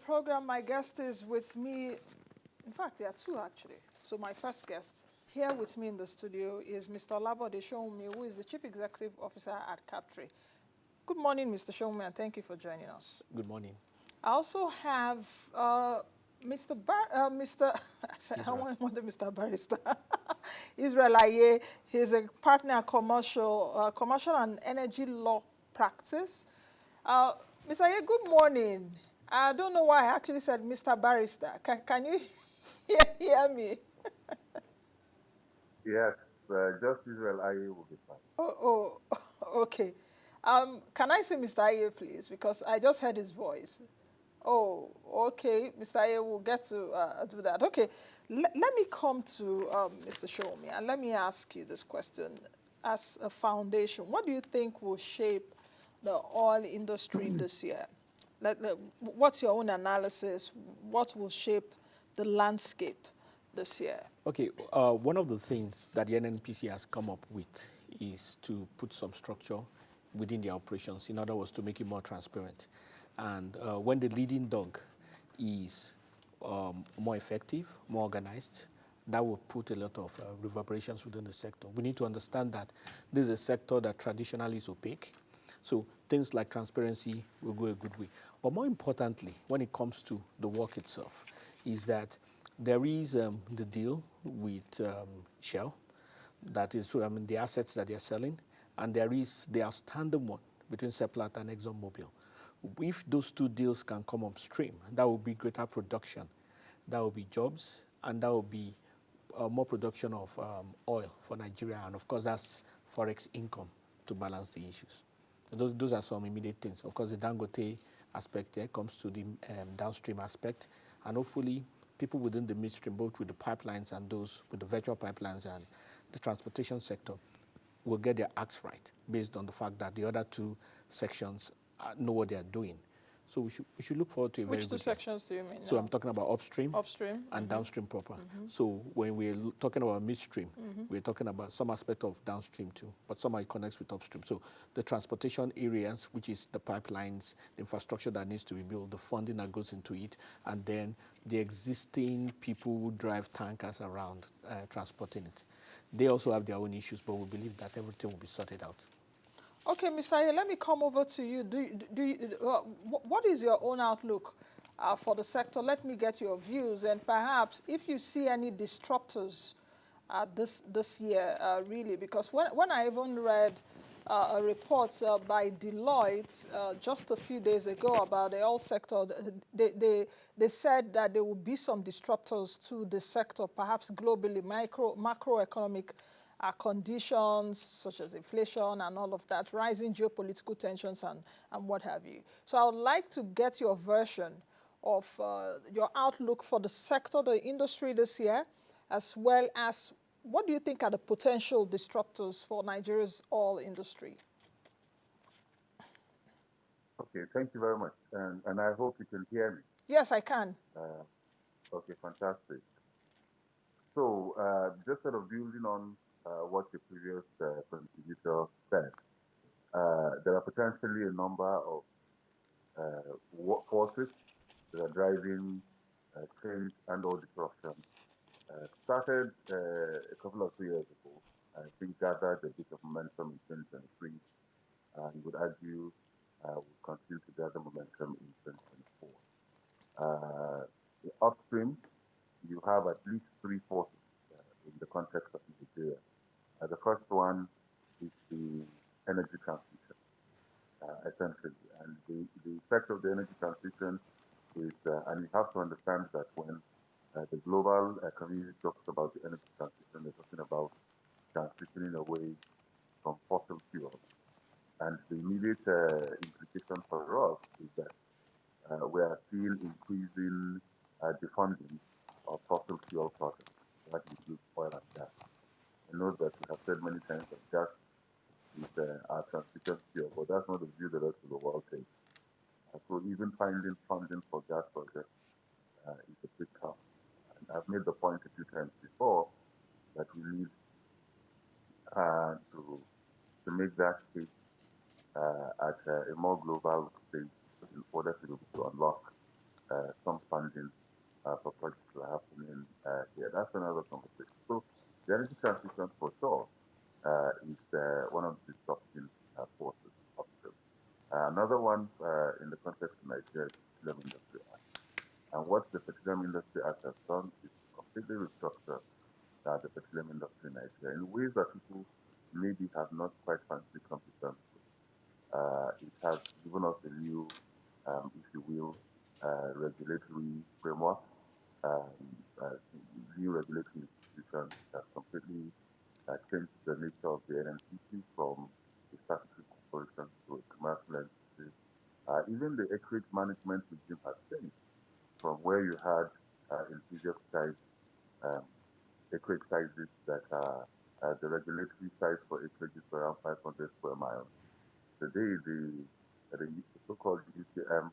program. My guest is with me. In fact, there are two actually. So my first guest here with me in the studio is Mr. Olabode Sowunmi, who is the Chief Executive Officer at Captree. Good morning, Mr. Sowunmi, and thank you for joining us. Good morning. I also have Mr. I wanted Mr. Barrister. Israel Aye. He's a partner commercial and energy law practice. Mr. Aye, good morning. I don't know why I actually said Mr. Barrister. Can you hear me? Yes, just Israel IE will be fine. Okay. Can I say Mr. Aye, please? Because I just heard his voice. Oh, okay. Mr. Aye will get to do that. Okay. Let me come to Mr. Sowunmi, and let me ask you this question. As a foundation, what do you think will shape the oil industry this year? What's your own analysis? What will shape the landscape this year? Okay, one of the things that the NNPC has come up with is to put some structure within the operations, in other words, to make it more transparent. And when the leading dog is more effective, more organized, that will put a lot of reverberations within the sector. We need to understand that this is a sector that traditionally is opaque. So things like transparency will go a good way. But more importantly, when it comes to the work itself, is that there is the deal with Shell, that is the assets that they're selling, and there is the outstanding one between Seplat and ExxonMobil. If those two deals can come upstream, that will be greater production, that will be jobs, and that will be more production of oil for Nigeria, and of course that's forex income to balance the issues. Those are some immediate things. Of course, the Dangote aspect there comes to the downstream aspect, and hopefully people within the midstream, both with the pipelines and those with the virtual pipelines and the transportation sector, will get their acts right based on the fact that the other two sections know what they are doing. So we should look forward to a very good Which two sections do you mean? So I'm talking about upstream and downstream proper. So when we're talking about midstream, we're talking about some aspect of downstream too, but somehow it connects with upstream. So the transportation areas, which is the pipelines, the infrastructure that needs to be built, the funding that goes into it, and then the existing people who drive tankers around transporting it. They also have their own issues, but we believe that everything will be sorted out. Okay, Mr. Aye, let me come over to you. What is your own outlook for the sector? Let me get your views, and perhaps if you see any disruptors this year, really, because when I even read a report by Deloitte just a few days ago about the oil sector, they said that there will be some disruptors to the sector, perhaps globally, macroeconomic conditions such as inflation and all of that, rising geopolitical tensions and what have you. So I would like to get your version of your outlook for the sector, the industry this year, as well as what do you think are the potential disruptors for Nigeria's oil industry? Okay, thank you very much. And I hope you can hear me. Yes, I can. Okay, fantastic. So, just sort of building on what the previous contributor said, there are potentially a number of forces that are driving change and or disruption. Started a couple of 3 years ago, I think gathered a bit of momentum in 2023, and would argue will continue to gather momentum in 2024. The upstream, you have at least three forces in the context of Nigeria. The first one is the energy transition, essentially. And the effect of the energy transition is, and you have to understand that when the global community talks about the energy transition, they're talking about transitioning away from fossil fuels. And the immediate implication for us is that we are still increasing the funding of fossil fuel projects. That includes oil and gas. I know that we have said many times that gas is our transition fuel, but that's not the view the rest of the world takes. So even finding funding for gas projects is a big task. And I've made the point a few times before that we need to make that case at a more global stage in order to be able to unlock some funding for projects that are happening here. That's another conversation. So the energy transition for sure is one of the disrupting forces upstream. Another one in the context of Nigeria is the Petroleum Industry Act. And what the Petroleum Industry Act has done is completely restructure the petroleum industry in Nigeria in ways that people maybe have not quite fancied come to terms with. It has given us a new, if you will, regulatory framework, um, uh, new regulatory institutions that completely changed the nature of the NNPC from a statutory corporation to a commercial entity. Even the acreage management regime has changed from where you had in previous times um, acreage sizes that are the regulatory size for acreage is around 500 square miles. Today, the so-called UTM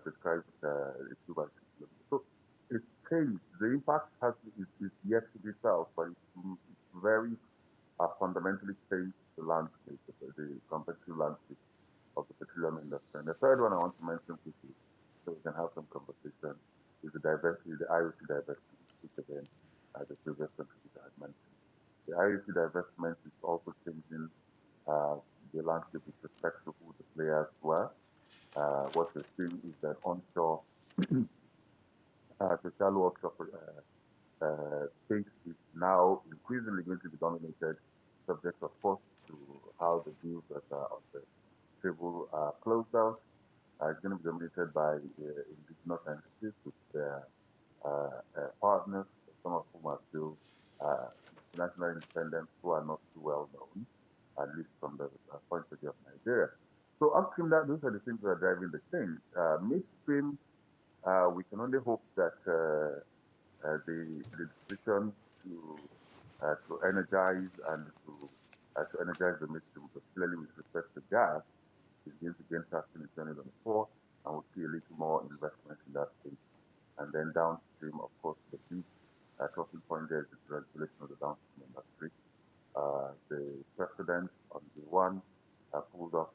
prescribes a 2 by 6 kilometers. So it's changed. The impact is yet to be felt, but it's very fundamentally changed the landscape, the competitive landscape of the petroleum industry. And the third one I want to mention quickly, so we can have some conversation, is the diversity, the IOC divestment, which again, the previous contributor had mentioned. The IOC divestment is also changing uh, the landscape with respect to who the players were. What we're seeing is that onshore, the shallow offshore space is now increasingly going to be dominated, subject, of course, to how the deals that are on the table are closed out. It's going to be dominated by indigenous entities with their partners, some of whom are still international independents who are not too well known, at least from the point of view of Nigeria. So upstream, those are the things that are driving the change. Midstream, we can only hope that the decision to energize and to energize the midstream, particularly with respect to gas, is going to gain traction in 2024, and we'll see a little more investment in that space. And then downstream, of course, the big talking point there is the regulation of the downstream industry. The president on the one pulled off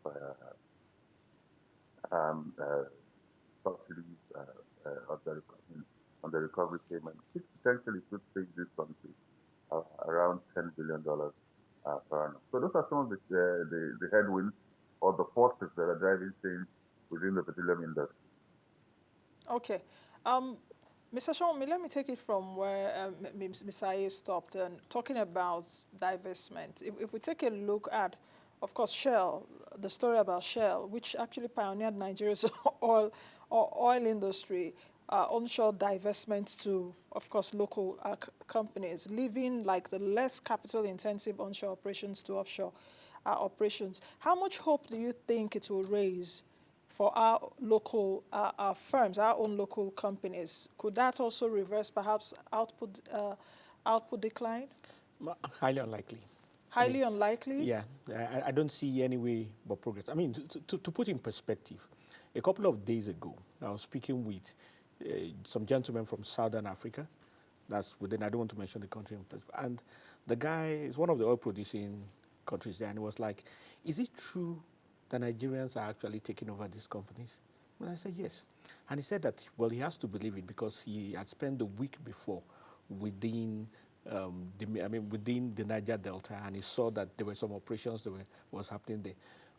um, uh, subsidies on the recovery payment, which potentially could save this country around $10 billion per annum. So those are some of the headwinds or the forces that are driving change within the petroleum industry. Okay. Um, Mr. Sowunmi, let me take it from where Ms. Aye stopped and talking about divestment. If we take a look at, of course, Shell, the story about Shell, which actually pioneered Nigeria's oil industry, onshore divestment to, of course, local companies, leaving like the less capital-intensive onshore operations to offshore operations. How much hope do you think it will raise for our local our firms, our own local companies? Could that also reverse perhaps output decline? Highly unlikely. I mean, Highly unlikely. yeah, I don't see any way but progress. I mean, to put in perspective, a couple of days ago, I was speaking with some gentlemen from Southern Africa. That's within, I don't want to mention the country, and the guy is one of the oil producing countries there, and he was like, is it true that Nigerians are actually taking over these companies? And I said, yes. And he said that, well, he has to believe it because he had spent the week before within within the Niger Delta, and he saw that there were some operations that was happening there.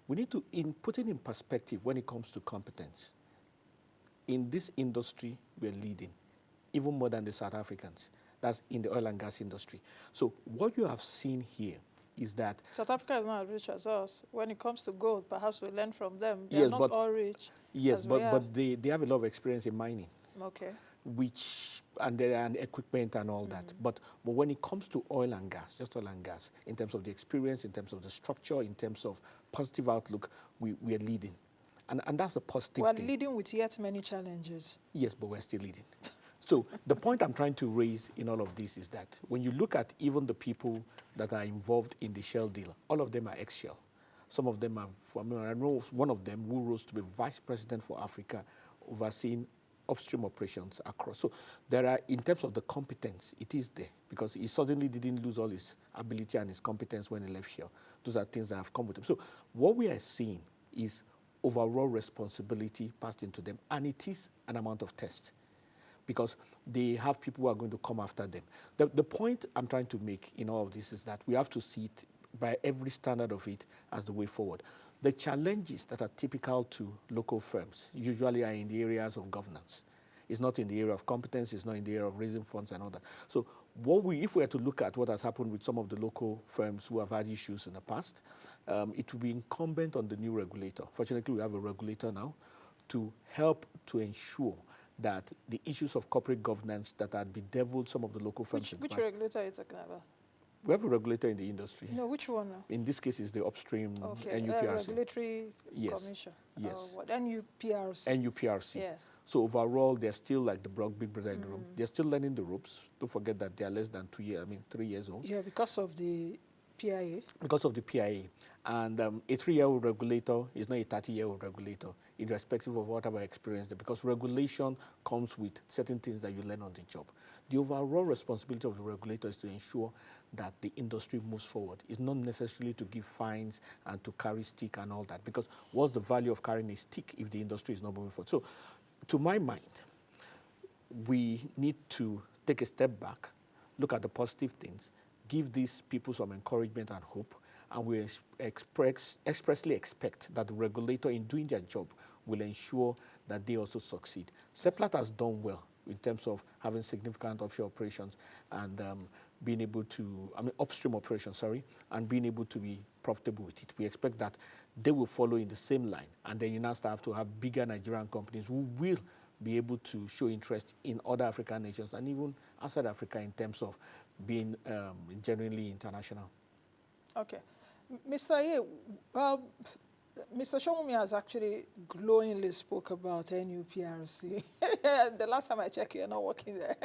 We need to put it in perspective when it comes to competence. In this industry, we're leading, even more than the South Africans. That's in the oil and gas industry. So what you have seen here is that South Africa is not as rich as us. When it comes to gold, perhaps we learn from them. They are yes, not but all rich yes, as we are. but they have a lot of experience in mining, Okay. which and equipment and all that. But when it comes to oil and gas, just oil and gas, in terms of the experience, in terms of the structure, in terms of positive outlook, we are leading, and that's a positive We're thing. leading with yet many challenges. Yes, but we're still leading. So the point I'm trying to raise in all of this is that when you look at even the people that are involved in the Shell deal, all of them are ex-Shell. Some of them are, I know one of them who rose to be vice president for Africa, overseeing upstream operations across. So there are, in terms of the competence, it is there because he suddenly didn't lose all his ability and his competence when he left Shell. Those are things that have come with him. So what we are seeing is overall responsibility passed into them, and it is an amount of test because they have people who are going to come after them. The point I'm trying to make in all of this is that we have to see it by every standard of it as the way forward. The challenges that are typical to local firms usually are in the areas of governance. It's not in the area of competence, it's not in the area of raising funds and all that. So if we were to look at what has happened with some of the local firms who have had issues in the past, it will be incumbent on the new regulator. Fortunately, we have a regulator now to help to ensure that the issues of corporate governance that had bedeviled some of the local firms Which regulator are you talking about? we have a regulator in the industry. No, which one now? In this case, it's the upstream Okay, NUPRC. Regulatory Yes. Commission. Yes. What? NUPRC. NUPRC. Yes. So overall, they're still like the big brother in the room. They're still learning the ropes. Don't forget that they are less than 3 years old. Yeah, because of the PIA. Because of the PIA. And a 3-year-old regulator is not a 30-year-old regulator, irrespective of whatever experience there, because regulation comes with certain things that you learn on the job. The overall responsibility of the regulator is to ensure that the industry moves forward. It's not necessarily to give fines and to carry stick and all that, because what's the value of carrying a stick if the industry is not moving forward? So, to my mind, we need to take a step back, look at the positive things, give these people some encouragement and hope, and we expressly expect that the regulator, in doing their job, will ensure that they also succeed. Seplat has done well in terms of having significant offshore operations and being able to, upstream operations, sorry, and being able to be profitable with it. We expect that they will follow in the same line, and then you now start to have bigger Nigerian companies who will be able to show interest in other African nations and even outside Africa in terms of being genuinely international. Okay. Mr. Ye, Mr. Sowunmi has actually glowingly spoke about NUPRC. The last time I checked, you're not working there.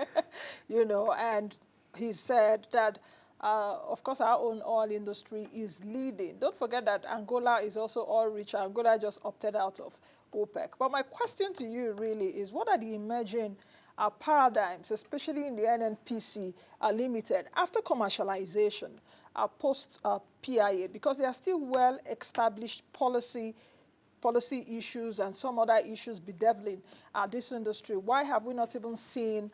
And he said that, of course, our own oil industry is leading. Don't forget that Angola is also oil rich. Angola just opted out of OPEC. But my question to you really is, what are the emerging paradigms, especially in the NNPC Limited, after commercialization, post-PIA, because there are still well-established policy issues and some other issues bedeviling this industry? Why have we not even seen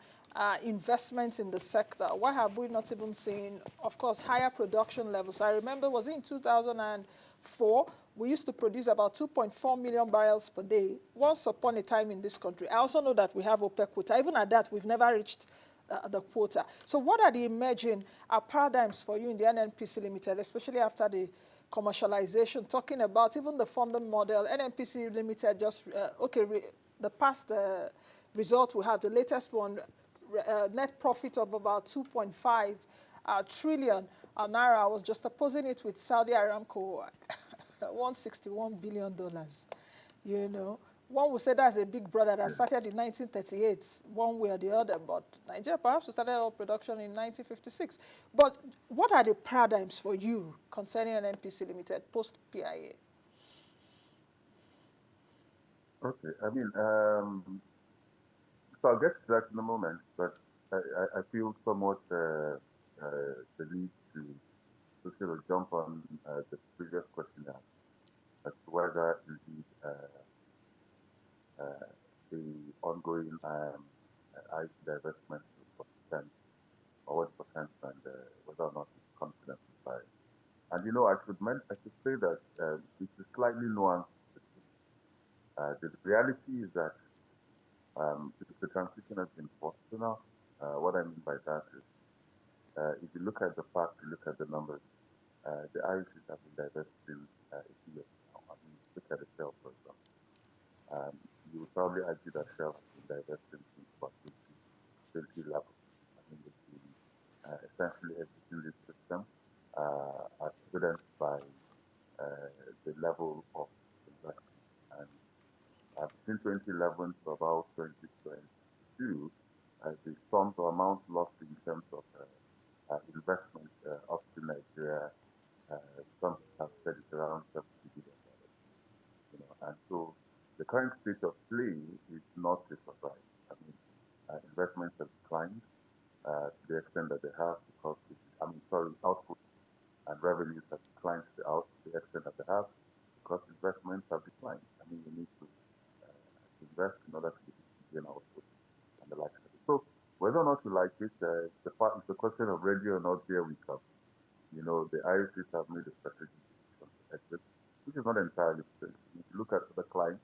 investments in the sector? Why have we not even seen, of course, higher production levels? I remember, was it in 2004, we used to produce about 2.4 million barrels per day once upon a time in this country. I also know that we have OPEC quota. Even at that, we've never reached the quota. So what are the emerging paradigms for you in the NNPC Limited, especially after the commercialization, talking about even the funding model? NNPC Limited just, the past result we have, the latest one, net profit of about 2.5 trillion naira. I was just opposing it with Saudi Aramco, $161 billion. One would say that's a big brother that started in 1938, one way or the other, but Nigeria perhaps started oil production in 1956. But what are the paradigms for you concerning an NPC Limited post-PIA? Okay, so I'll get to that in a moment, but I feel somewhat the need to sort of jump on the previous question now as to whether indeed the ongoing IT divestment was percent or what percent and whether or not it's confident by. And I should say that it's a slightly nuanced. The reality is that the transition has been forced enough. What I mean by that is, if you look at the facts, you look at the numbers, the IOCs have been divesting a few years now. Look at the Shell, for example. You would probably argue that Shell has been divesting since about 2011. They've been essentially exiting this system, as evidenced by the level of investment. And between 2011 to about 2022, the sums or amounts lost in terms of investment up to Nigeria, some have said it's around $70 billion. And so the current state of play is not a surprise. Investments have declined to the extent that they have because, outputs and revenues have declined to the extent that they have because investments have declined. I mean, you need invest in order to be able to gain output and the like of it. So whether or not you like it, it's a question of ready or not, here we come. You know, the IOCs have made a strategic decision to exit, which is not entirely strange. If you look at the clients,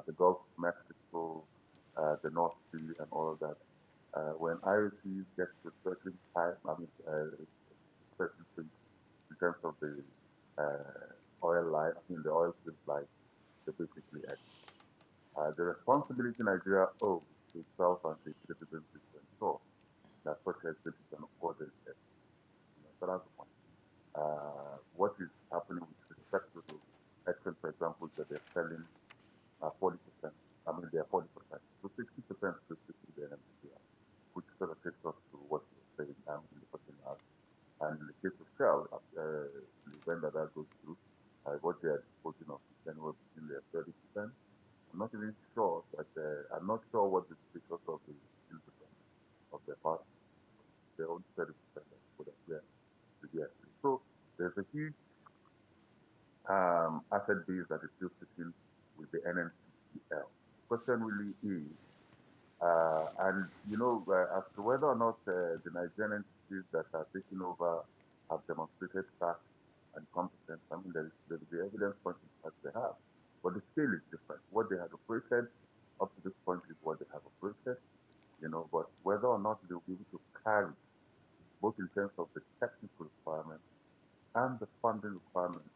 the Gulf of Mexico, the North Sea, and all of that, when IOCs get to a certain time, I mean, certain things in terms of the oil line, I mean, the oil field line, they basically exit. The responsibility Nigeria owes to itself and to its citizens is to ensure that such exit is an orderly exit. You know, so that's the point. What is happening with respect to Exxon, for example, is that they're selling 40%. I mean, they're 40%. So 60% is basically the NMPCR, which sort of takes us to what you were saying in the question asked. And in the case of Shell, the event that goes through, what they are disposing of is anywhere between their 30%. I'm not even sure that I'm not sure what the status of the 15% of their partners. Their own 30% that would appear to be actually. So there's a huge asset base that is still sitting with the NNPCL. The question really is, and you know, as to whether or not the Nigerian entities that are taking over have demonstrated tact and competence. I mean, there is the evidence pointing to that they have, but the scale is different. What they had operated up to this point is what they have operated, you know, but whether or not they'll be able to carry, both in terms of the technical requirements and the funding requirements,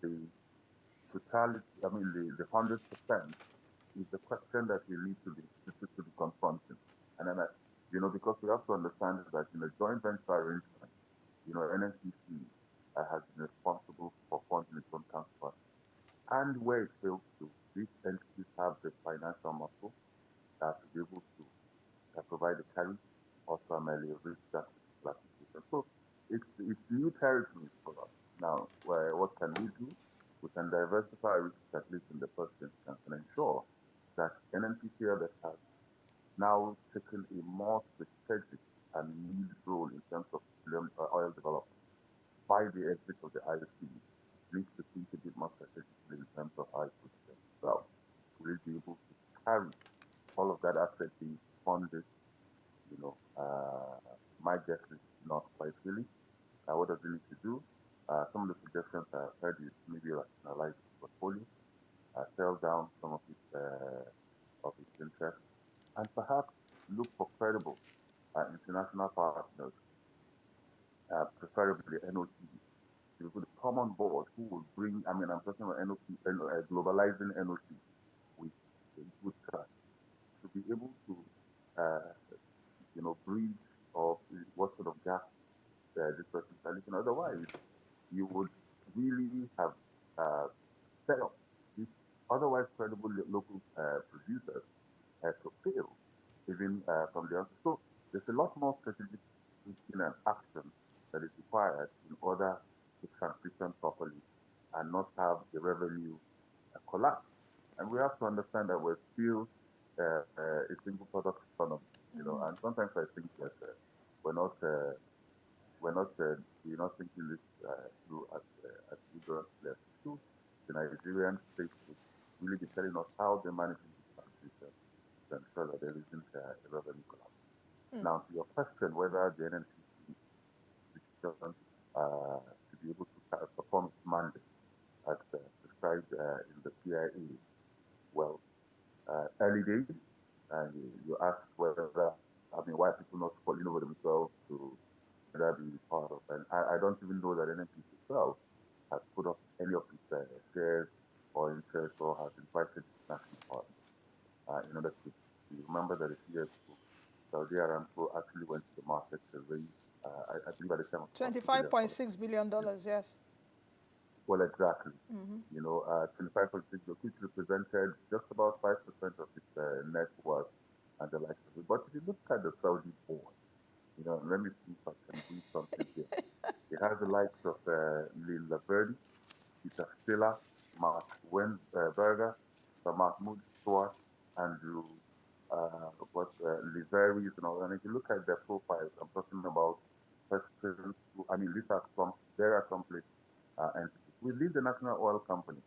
the totality, I mean, the 100% is the question that we need to be confronting. And then, you know, because we have to understand that in a joint venture arrangement, you know, NNPC has been responsible for funding its own counterpart. And where it fails to, these entities have the financial muscle to be able to provide the carry or to ameliorate that particular situation. So it's new territory for us. Now, what can we do? We can diversify risks at least in the first instance and ensure that NNPCL that has now taken a more strategic and lead role in terms of oil development by the exit of the IOC needs to think a bit more strategically in terms of how it positions itself. Will it be able to carry all of that asset being funded? You know, my guess is not quite really. What does it need to do? Some of the suggestions I've heard is maybe rationalize its portfolio, sell down some of its interests, and perhaps look for credible international partners, preferably NOCs, to be able to come on board who will bring, I mean, I'm talking about globalizing NOC with a good trust to be able to, uh, you know, bridge or what sort of gap this person is looking. Otherwise, you would really have set up these otherwise credible local producers to fail, even from the outset. So there's a lot more strategic thinking and action that is required in order to transition properly and not have the revenue collapse. And we have to understand that we're still a single product economy, you know. And sometimes I think that we're not we're not we're not thinking this through at rigorous level. So the Nigerian state would really be telling us how they're managing this transition to ensure that there isn't a revenue collapse. Now, to your question, whether the NNPC position to be able to perform its mandate as prescribed in the PIA, well, early days, and you asked whether, I mean, why people not falling over themselves to whether be part of, and I don't even know that NNPC itself has put up any of its shares or interest or has invited international partners in order to. You remember that a few years ago, Saudi Aramco actually went to the market to raise, I believe at the time, about $2 billion. $25.6 billion, yes. Well, exactly. You know, 25.6, which represented just about 5% of its net worth and the likes of it. But if you look at the Saudi board, you know, let me see if I can do something here. It has the likes of Lil Verdi, Peter Silla, Mark Wensberger, Sir Mahmoud Stewart, Andrew Liveris, and all. And if you look at their profiles, I'm talking about persons who, I mean, these are some very accomplished entities. Within the National Oil Company,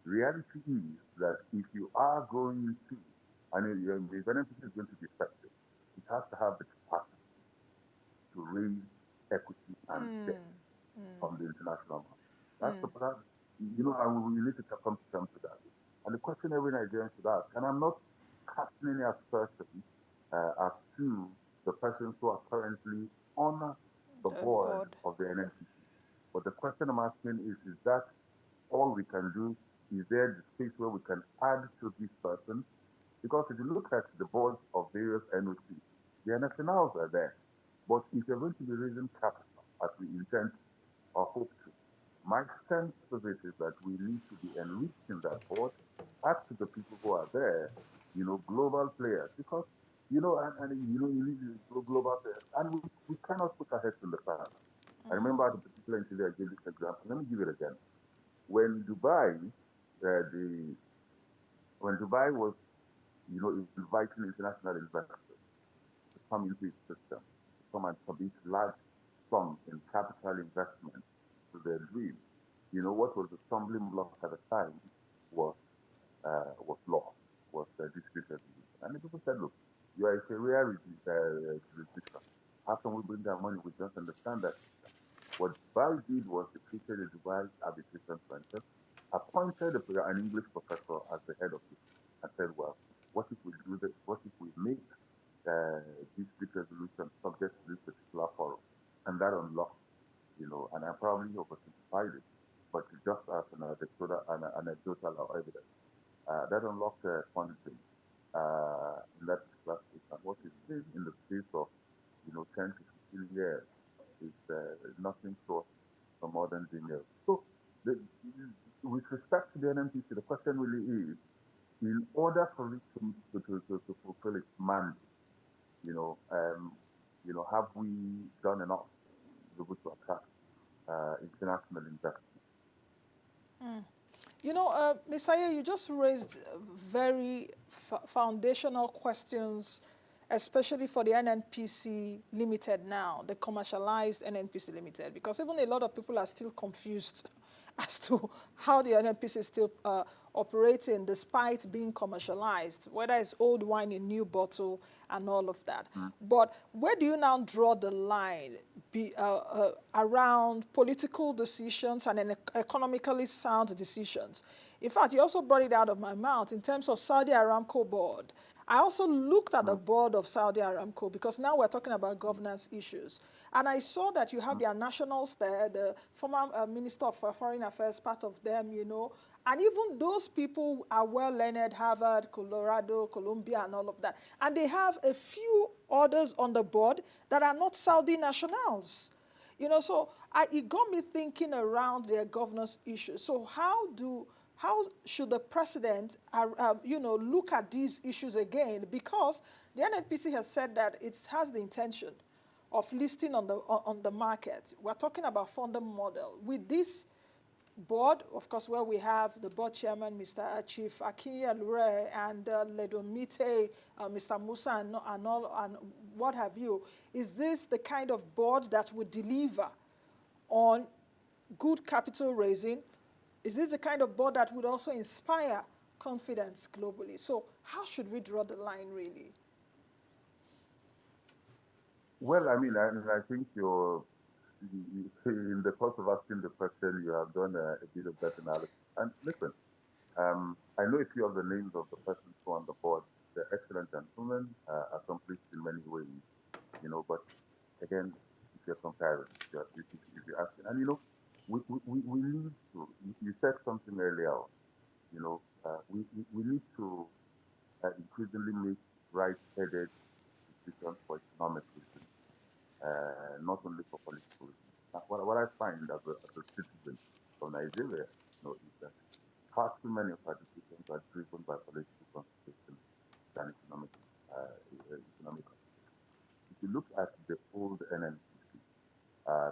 reality is that if you are going to, and if NNPC is going to be effective, it has to have the capacity to raise equity and debt from the international market. That's the part, and we need to come to terms with that. And the question every Nigerian should ask, and I'm not casting any aspersion as to the persons who are currently on the The board board. of the NNPC, but the question I'm asking is that all we can do? Is there the space where we can add to this person? Because if you look at the boards of various NOCs, the nationals are there. But if you're going to be raising capital, as we intend or hope to, my sense of it is that we need to be enriching that board, add to the people who are there, global players, because, you need global players, and we cannot put our heads in the sand. I remember the particular interview I gave this example. Let me give it again. When the when Dubai was, inviting international investors to come into its system, to come and commit large sums in capital investment to their dream. What was the stumbling block at the time was law, was dispute resolution. And the people said, look, you are a Sharia jurisdiction. How can we bring that money? We don't understand that system. What Dubai did was they created a Dubai Arbitration Center, appointed an English professor as the head of it, and said, well, what if we do this? What if we make dispute resolution subject to this particular forum? And that unlocked, and I probably oversimplified it, but just as anecdotal or evidence, that unlocked funding in that particular space. And what is did in the space of, 10 to 15 years is nothing short of more than genius. So, the, with respect to the NMPC, the question really is, in order for it to fulfill its mandate, you know, um, have we done enough to be able to attract international investment? Mr. Aye, you just raised very foundational questions, especially for the NNPC Limited now, the commercialized NNPC Limited, because even a lot of people are still confused as to how the NNPC is still operating despite being commercialized, whether it's old wine in new bottle and all of that. But where do you now draw the line around political decisions and economically sound decisions? In fact, you also brought it out of my mouth in terms of Saudi Aramco board. I also looked at the board of Saudi Aramco because now we're talking about governance issues. And I saw that you have their nationals there, the former Minister of Foreign Affairs, part of them, and even those people are well learned, Harvard, Colorado, Columbia, and all of that. And they have a few others on the board that are not Saudi nationals. So it got me thinking around their governance issues. So how should the president, look at these issues again? Because the NNPC has said that it has the intention of listing on the market. We're talking about funding model. With this board, of course, where we have the board chairman, Mr. Chief Akinyelure, and Ledomite, Mr. Musa, and what have you, is this the kind of board that would deliver on good capital raising? Is this the kind of board that would also inspire confidence globally? So how should we draw the line, really? Well, I think in the course of asking the question, you have done a bit of that analysis. And listen, I know a few of the names of the persons who are on the board. They're excellent gentlemen, accomplished in many ways, but again, if you're comparing, if you're asking, and we need to, you said something earlier, we need to increasingly make right-headed decisions for economic reasons, not only for political reasons. What I find as a citizen of Nigeria, is that far too many of our decisions are driven by political considerations than economic considerations. If you look at the old NNPC,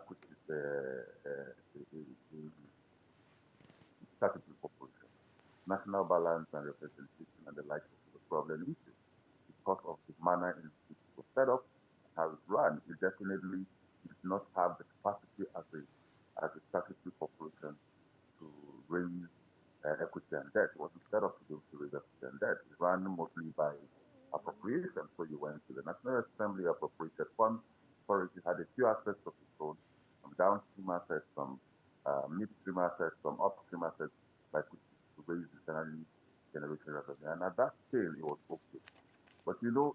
which is the statutory corporation, national balance and representation and the like of the problem issues, because of the manner in which it was set up and how it's run, it definitely did not have the capacity as a statutory corporation to raise equity and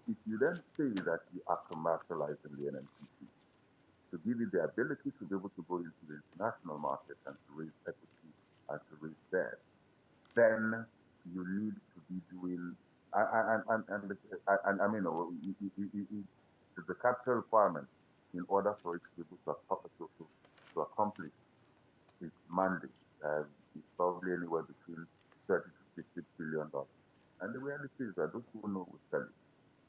So if you then say that you are commercializing the NNPC to give you the ability to be able to go into the international market and to raise equity and to raise debt, then you need to be doing and I mean there's a capital requirement in order for it to be able to accomplish its mandate. It's probably anywhere between 30 to 50 billion dollars. And the reality is that those who know will tell you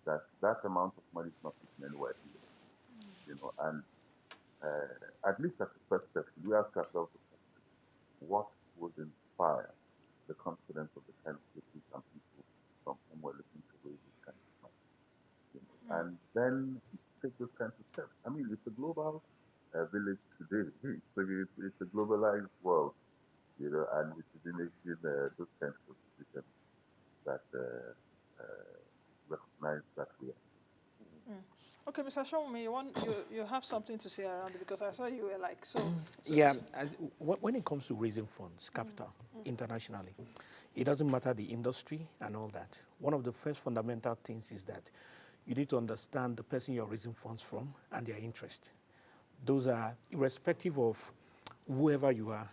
that that amount of money is not sitting anywhere here, and at least as a first step, should we ask ourselves the question, what would inspire the confidence of the kind of cities and people from whom we're looking to raise this kind of money? And then take those kinds of steps. I mean, it's a global village today. It's a globalized world, and we should be making those kinds of decisions that recognize that we are. Okay, Mr. Sowunmi, you have something to say around it because I saw you were like so. Yeah, when it comes to raising funds, capital, internationally, it doesn't matter the industry and all that. One of the first fundamental things is that you need to understand the person you're raising funds from and their interest. Those are irrespective of whoever you are,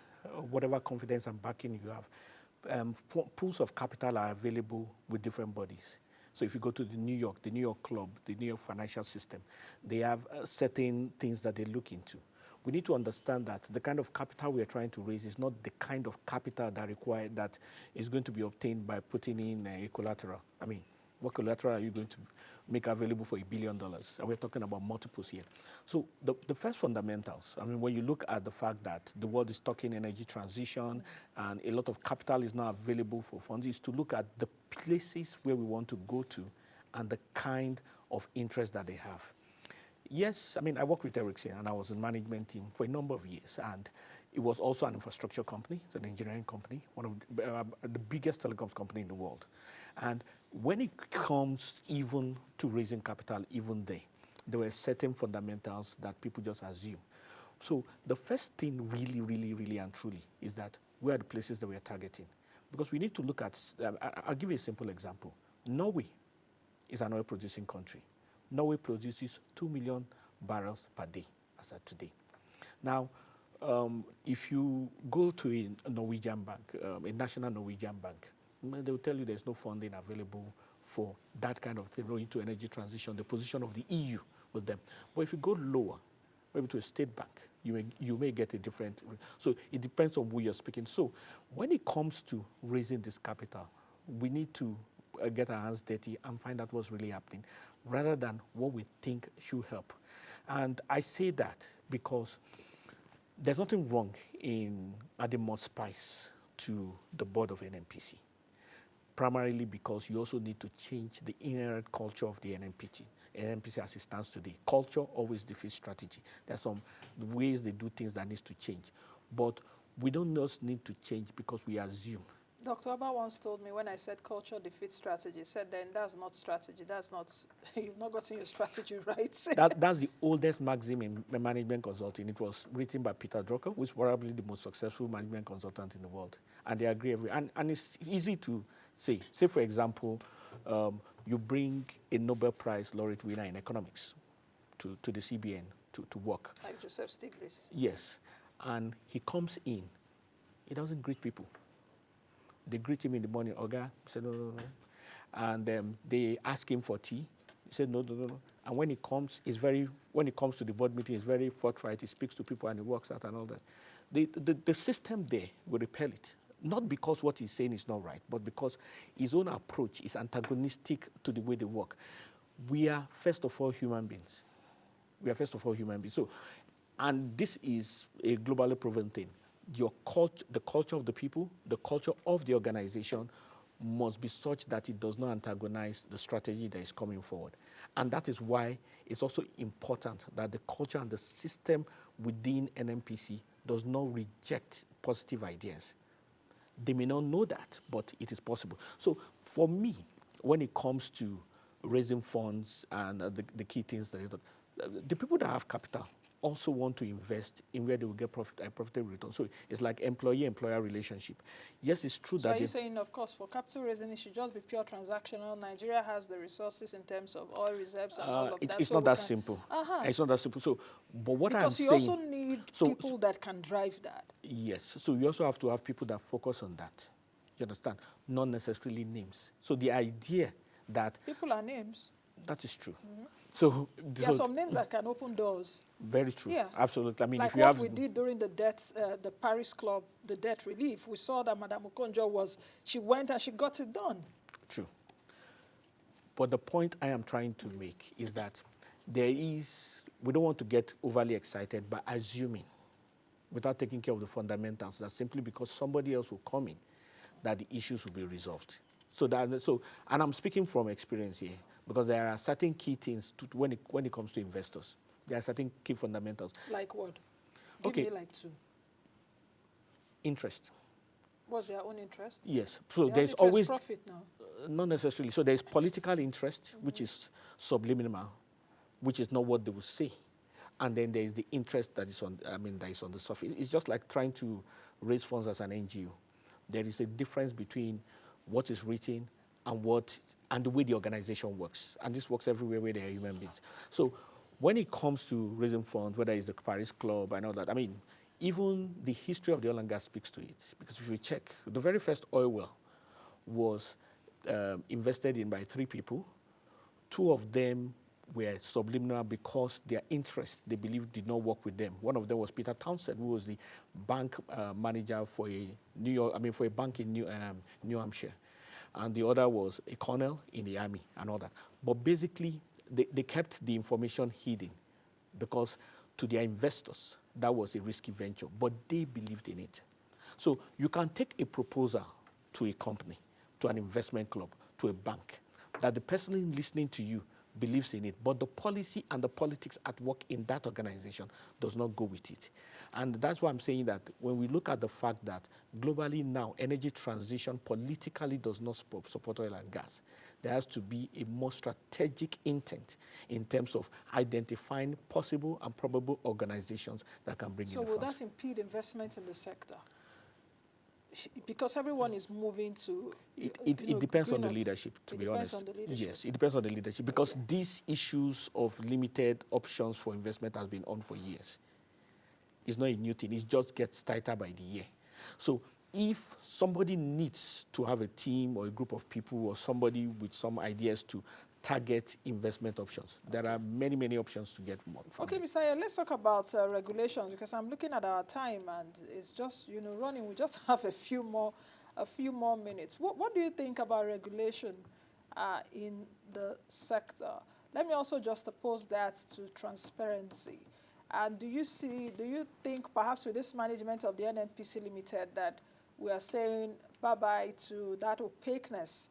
whatever confidence and backing you have. Pools of capital are available with different bodies. So if you go to the New York Club, the New York financial system, they have certain things that they look into. We need to understand that the kind of capital we are trying to raise is not the kind of capital that is going to be obtained by putting in a collateral. I mean, what collateral are you going to make available for $1 billion? And we're talking about multiples here. So the first fundamentals, I mean, when you look at the fact that the world is talking energy transition and a lot of capital is now available for funds, is to look at the places where we want to go to and the kind of interest that they have. Yes, I mean, I worked with Ericsson and I was in management team for a number of years, and it was also an infrastructure company. It's an engineering company, one of the biggest telecoms company in the world. And when it comes even to raising capital, even there were certain fundamentals that people just assume. So the first thing really and truly is that where are the places that we are targeting? Because we need to look at, I'll give you a simple example. Norway is an oil producing country. Norway produces 2 million barrels per day as of today. Now, if you go to a Norwegian bank, a national Norwegian bank, they will tell you there's no funding available for that kind of thing, into energy transition, the position of the EU with them. But if you go lower, maybe to a state bank, you may get a different. So it depends on who you're speaking. So when it comes to raising this capital, we need to get our hands dirty and find out what's really happening, rather than what we think should help. And I say that because there's nothing wrong in adding more spice to the board of NNPC, primarily because you also need to change the inherent culture of the NNPC as it stands today. Culture always defeats strategy. There's some ways they do things that needs to change. But we don't just need to change because we assume. Dr. Abba once told me when I said culture defeats strategy, he said then that's not strategy. That's not, you've not gotten your strategy right. That's the oldest maxim in management consulting. It was written by Peter Drucker, who's probably the most successful management consultant in the world. And they agree. And it's easy to say. Say, for example, you bring a Nobel Prize laureate winner in economics to the CBN to work. Like Joseph Stiglitz. Yes. And he comes in. He doesn't greet people. They greet him in the morning. Oga, he said, no. And they ask him for tea. He said, no. And when he comes to the board meeting, he's very forthright. He speaks to people and he works out and all that. The system there will repel it. Not because what he's saying is not right, but because his own approach is antagonistic to the way they work. We are, first of all, human beings. So, and this is a globally proven thing. The culture of the people, the culture of the organization must be such that it does not antagonize the strategy that is coming forward. And that is why it's also important that the culture and the system within NNPC does not reject positive ideas. They may not know that, but it is possible. So for me, when it comes to raising funds and the key things that the people that have capital also want to invest in where they will get profitable return. So it's like employee-employer relationship. Yes, it's true So that are you saying, of course, for capital raising, it should just be pure transactional? Nigeria has the resources in terms of oil reserves and all of that. it's So not we that can, simple. uh-huh. It's not that simple. So, but what I'm Because you saying, also need so people that can drive that. yes, so you also have to have people that focus on that. You understand? Not necessarily names. So the idea that People are names. that is true. So, There are some names that can open doors. very true. Yeah. Absolutely. I mean, if Like you what have we did during the the Paris Club, the debt relief. We saw that Madame Okonjo she went and she got it done. true. But the point I am trying to make is that we don't want to get overly excited by assuming, without taking care of the fundamentals, that simply because somebody else will come in, that the issues will be resolved. And I'm speaking from experience here, because there are certain key things when it comes to investors. There are certain key fundamentals. Like what? Give Okay. me like two. Interest. What's their own interest? Yes. So Their own there's interest always profit now. not necessarily. So there's political interest, which is subliminal, which is not what they will say, and then there is the interest that is on the surface. It's just like trying to raise funds as an NGO. There is a difference between what is written and the way the organization works, and this works everywhere where there are human beings. So when it comes to raising funds, whether it's the Paris Club and all that, I mean, even the history of the oil and gas speaks to it. Because if you check, the very first oil well was invested in by 3 people. 2 of them were subliminal because their interests, they believed, did not work with them. One of them was Peter Townsend, who was the bank manager for a bank in New Hampshire. And the other was a colonel in the army and all that. But basically, they kept the information hidden because to their investors, that was a risky venture, but they believed in it. So you can take a proposal to a company, to an investment club, to a bank, that the person listening to you believes in it, but the policy and the politics at work in that organization does not go with it. And that's why I'm saying that when we look at the fact that globally now energy transition politically does not support oil and gas, there has to be a more strategic intent in terms of identifying possible and probable organizations that can bring in the So will funds. that impede investment in the sector? Because everyone is moving to... It depends on the leadership, to be honest. It depends on the leadership. Yes, it depends on the leadership, because these issues of limited options for investment has been on for years. It's not a new thing. It just gets tighter by the year. So if somebody needs to have a team or a group of people or somebody with some ideas to target investment options, there are many, many options to get more funding. Okay, Mr. Ayer, let's talk about regulations, because I'm looking at our time and it's just, running. We just have a few more minutes. What do you think about regulation in the sector? Let me also just oppose that to transparency. And do you think perhaps with this management of the NNPC Limited that we are saying bye-bye to that opaqueness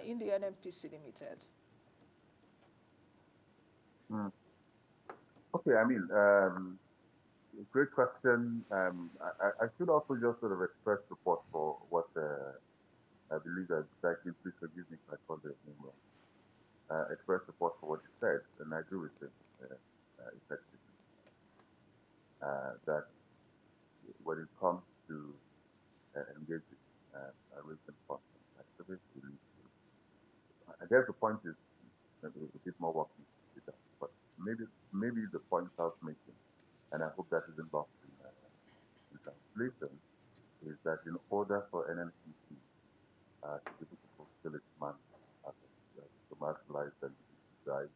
in the NNPC Limited? Okay, I mean, great question. I should also just sort of express support for what I believe that Jackie, please forgive me if I called the name wrong. Express support for what he said, and I agree with him effectively. That when it comes to engaging recent funds activities, we need to. I guess the point is a bit more work needs to be done, but maybe the point I was making, and I hope that isn't lost in translation, is that in order for NNPC to be able to fulfill its mandate to maximize and drive,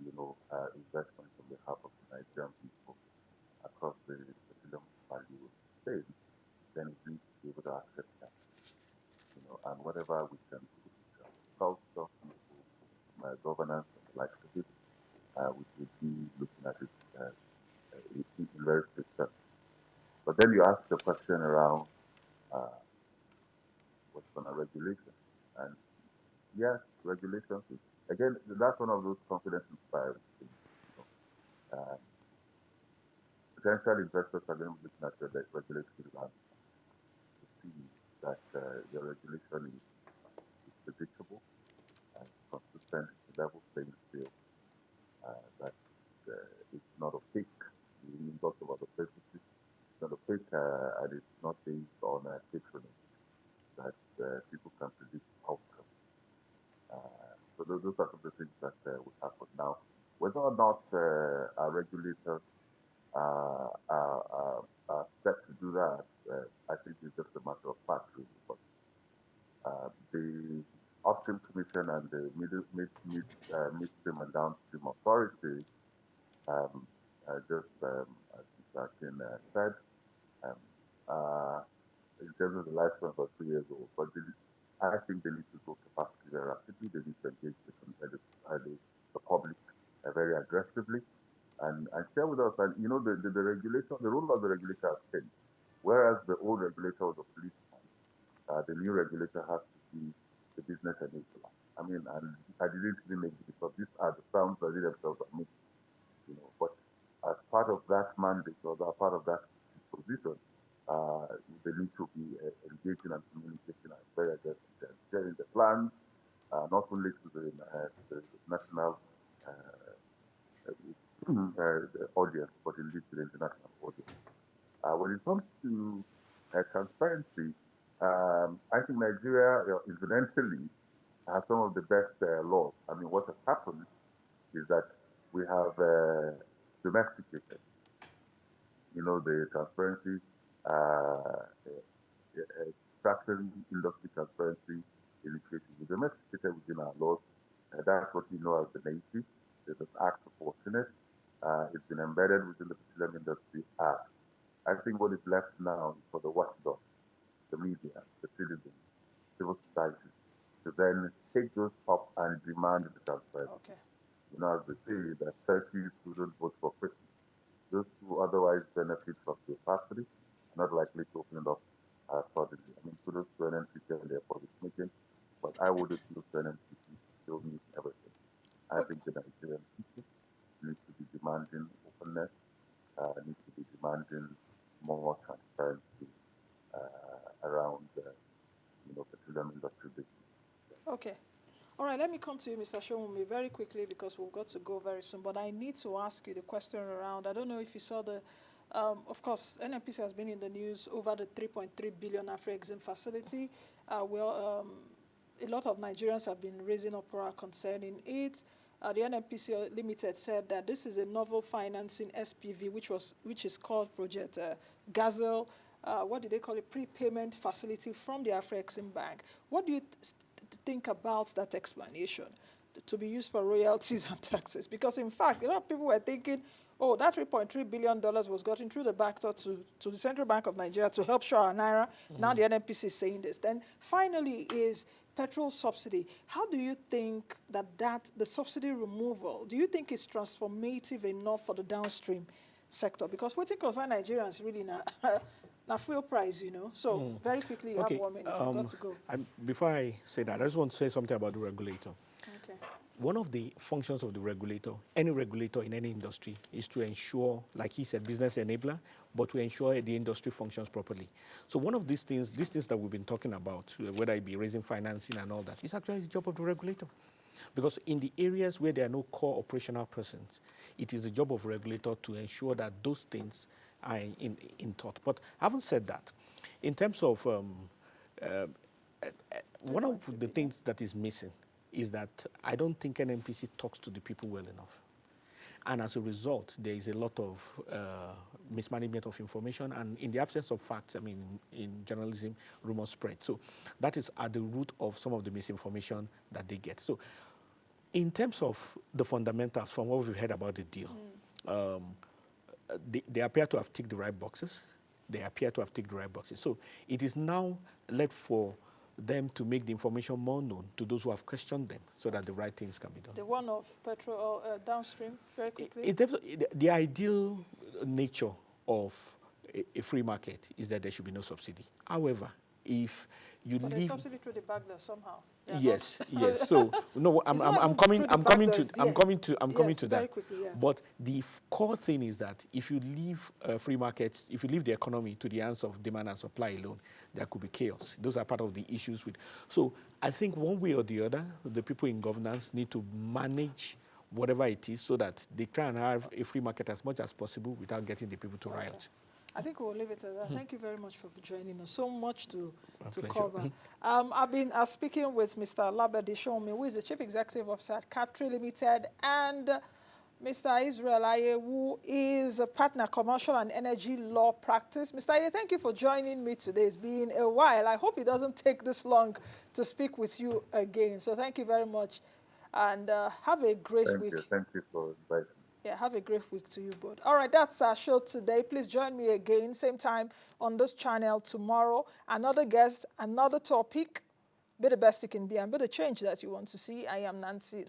investment on behalf of the Nigerian people across the billion value stage, then it needs to be able to accept that, and whatever we can do in terms of culture, people, governance, and the likes of it, we should be looking at it in very strict terms. But then you ask the question around what's on a regulation, and yes, regulations. Again, that's one of those confidence inspiring things. Um, Potential investors are going to be looking at your regulatory landscape to see that your regulation is predictable and consistent, level playing field, that it's not opaque. talks about the opacity. It's not opaque, and it's not based on patronage that people can predict outcome. So those are some of the things that will happen. Now, whether or not our regulators are set to do that, I think it's just a matter of fact, really. But the upstream commission and the midstream and downstream authority, just as Mr. Akin said, um, uh, in terms of the lifespan about 3 years old, but I think they need to go capacity very rapidly. They need to engage the public very aggressively and share with us. And the regulator, the role of the regulator has changed. Whereas the old regulator was a policeman, the new regulator has to be the business enabler. I mean, and I didn't really make it because these are the sounds that they themselves are making. But as part of that mandate or as part of that position, they need to be engaging and communicating and very aggressive and sharing the plans, not only to the national audience, but indeed to the international audience. When it comes to transparency, I think Nigeria, incidentally, has some of the best laws. I mean, what has happened is that we have domesticated, the transparency, extraction industry transparency initiative. We domesticated within our laws. That's what we know as the NACI. There's an act supporting it. It's been embedded within the Petroleum Industry Act. I think what is left now is for the watchdog, the media, the citizens, civil society, to then take those up and demand the transparency. Okay. As they say, that turkeys shouldn't vote for Christmas. Those who otherwise benefit from the factory are not likely to open it up suddenly. I mean, kudos to NNPC and their policy making, but I wouldn't look to NNPC to show me everything. I think the Nigerian people need to be demanding openness, need to be demanding more transparency around petroleum industry business. Okay. All right, let me come to you, Mr. Sowunmi, very quickly because we've got to go very soon. But I need to ask you the question around, I don't know if you saw of course, NNPC has been in the news over the 3.3 billion Afro-Exim facility. A lot of Nigerians have been raising uproar concerning it. The NNPC Limited said that this is a novel financing SPV, which is called Project Gazelle. What do they call it? Prepayment facility from the Afro-Exim Bank. What do you think about that explanation to be used for royalties and taxes? Because in fact, a lot of people were thinking, oh, that $3.3 billion was gotten through the back door to the Central Bank of Nigeria to help shore our naira. Now the NNPC is saying this. Then finally is petrol subsidy. How do you think that the subsidy removal, do you think is transformative enough for the downstream sector? Because what it concerns Nigerians really now fuel price, So very quickly, you have 1 minute. You've got to go. Before I say that, I just want to say something about the regulator. Okay. One of the functions of the regulator, any regulator in any industry, is to ensure, like he said, business enabler, but to ensure the industry functions properly. So one of these things that we've been talking about, whether it be raising financing and all that, is actually the job of the regulator. Because in the areas where there are no core operational persons, it is the job of regulator to ensure that those things are in thought. But having said that, in terms of one of the things that is missing is that I don't think NNPC talks to the people well enough. And as a result, there is a lot of mismanagement of information. And in the absence of facts, I mean, in journalism, rumors spread. So that is at the root of some of the misinformation that they get. So in terms of the fundamentals, from what we've heard about the deal, they appear to have ticked the right boxes. So it is now left for them to make the information more known to those who have questioned them so that the right things can be done. The one of petrol downstream, very quickly. In terms of the ideal nature of a free market is that there should be no subsidy. However, if you but leave... there's subsidy through the back door somehow. Yes. So no, I'm coming to that. Quickly, yeah. But the core thing is that if you leave free markets, if you leave the economy to the hands of demand and supply alone, there could be chaos. Those are part of the issues with. So I think one way or the other, the people in governance need to manage whatever it is, so that they try and have a free market as much as possible without getting the people to riot. I think we'll leave it at that. Thank you very much for joining us. So much to pleasure. cover. I've been speaking with Mr. Olabode Sowunmi, who is the Chief Executive Officer at Captree Limited, and Mr. Israel Aye, who is a partner commercial and energy law practice. Mr. Aye, thank you for joining me today. It's been a while. I hope it doesn't take this long to speak with you again. So thank you very much, and have a great week. Thank you for inviting me. Yeah, have a great week to you both. All right, that's our show today. Please join me again, same time on this channel tomorrow. Another guest, another topic. Be the best you can be and be the change that you want to see. I am Nancy.